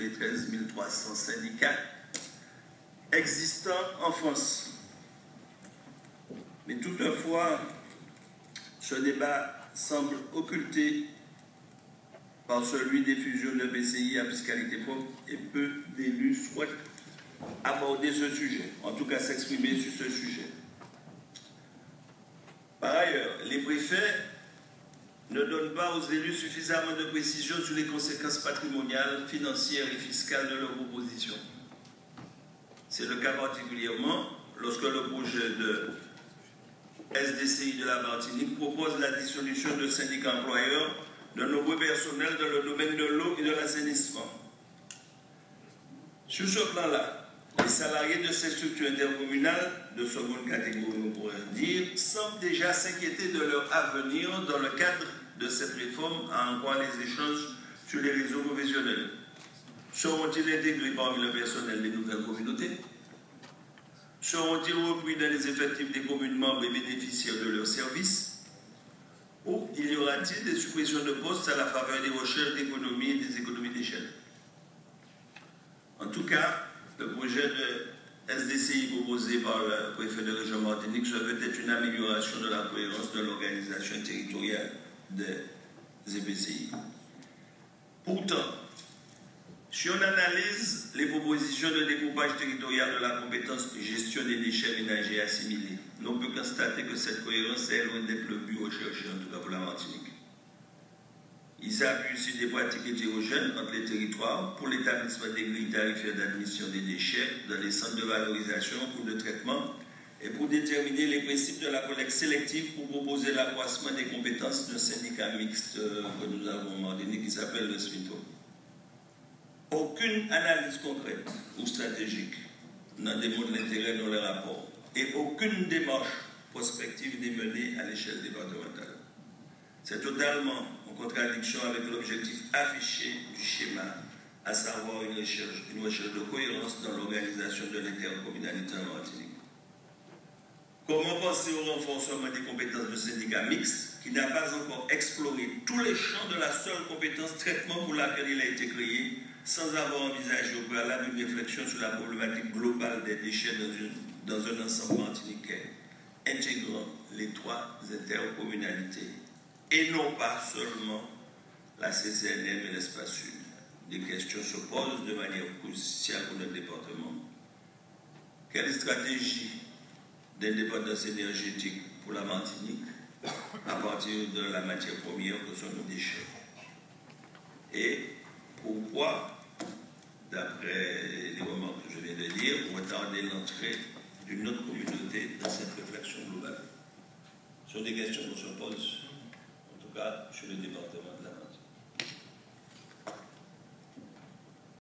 les 13 300 syndicats existants en France. Mais toutefois, ce débat semble occulté par celui des fusions de PCI à fiscalité propre et peu d'élus souhaitent aborder ce sujet, en tout cas s'exprimer sur ce sujet. Par ailleurs, les préfets ne donnent pas aux élus suffisamment de précision sur les conséquences patrimoniales, financières et fiscales de leurs propositions. C'est le cas particulièrement lorsque le projet de SDCI de la Martinique propose la dissolution de syndicats employeurs de nombreux personnels dans le domaine de l'eau et de l'assainissement. Sur ce plan-là, les salariés de ces structures intercommunales, de seconde catégorie, on pourrait dire, semblent déjà s'inquiéter de leur avenir dans le cadre de cette réforme, en croire les échanges sur les réseaux professionnels. Seront-ils intégrés parmi le personnel des nouvelles communautés? Seront-ils repris dans les effectifs des communes membres et bénéficiaires de leurs services? Ou il y aura-t-il des suppressions de postes à la faveur des recherches d'économie et des économies d'échelle? En tout cas, le projet de SDCI proposé par le préfet de région Martinique se veut être une amélioration de la cohérence de l'organisation territoriale des EPCI. Pourtant, si on analyse les propositions de découpage territorial de la compétence de gestion des déchets ménagers assimilés, on peut constater que cette cohérence est loin d'être le but recherché, en tout cas pour la Martinique. Ils s'appuient sur des pratiques hétérogènes entre les territoires pour l'établissement des grilles tarifaires d'admission des déchets dans les centres de valorisation ou de traitement et pour déterminer les principes de la collecte sélective pour proposer l'accroissement des compétences d'un syndicat mixte que nous avons en Martinique qui s'appelle le SMITO. Aucune analyse concrète ou stratégique n'en démontre l'intérêt dans les rapports et aucune démarche prospective n'est menée à l'échelle départementale. C'est totalement en contradiction avec l'objectif affiché du schéma, à savoir une recherche de cohérence dans l'organisation de l'intercommunalité en Martinique. Comment penser au renforcement des compétences de syndicats mixtes qui n'a pas encore exploré tous les champs de la seule compétence traitement pour laquelle il a été créé, sans avoir envisagé au préalable une réflexion sur la problématique globale des déchets dans un ensemble martiniquais, intégrant les trois intercommunalités, et non pas seulement la CCNM et l'espace sud. Des questions se posent de manière cruciale pour notre département. Quelle stratégie d'indépendance énergétique pour la Martinique à partir de la matière première que sont nos déchets? Et pourquoi, d'après les remarques que je viens de dire, retarder l'entrée d'une autre communauté dans cette réflexion globale? Ce sont des questions qu'on se pose, en tout cas sur le département de la Martinique.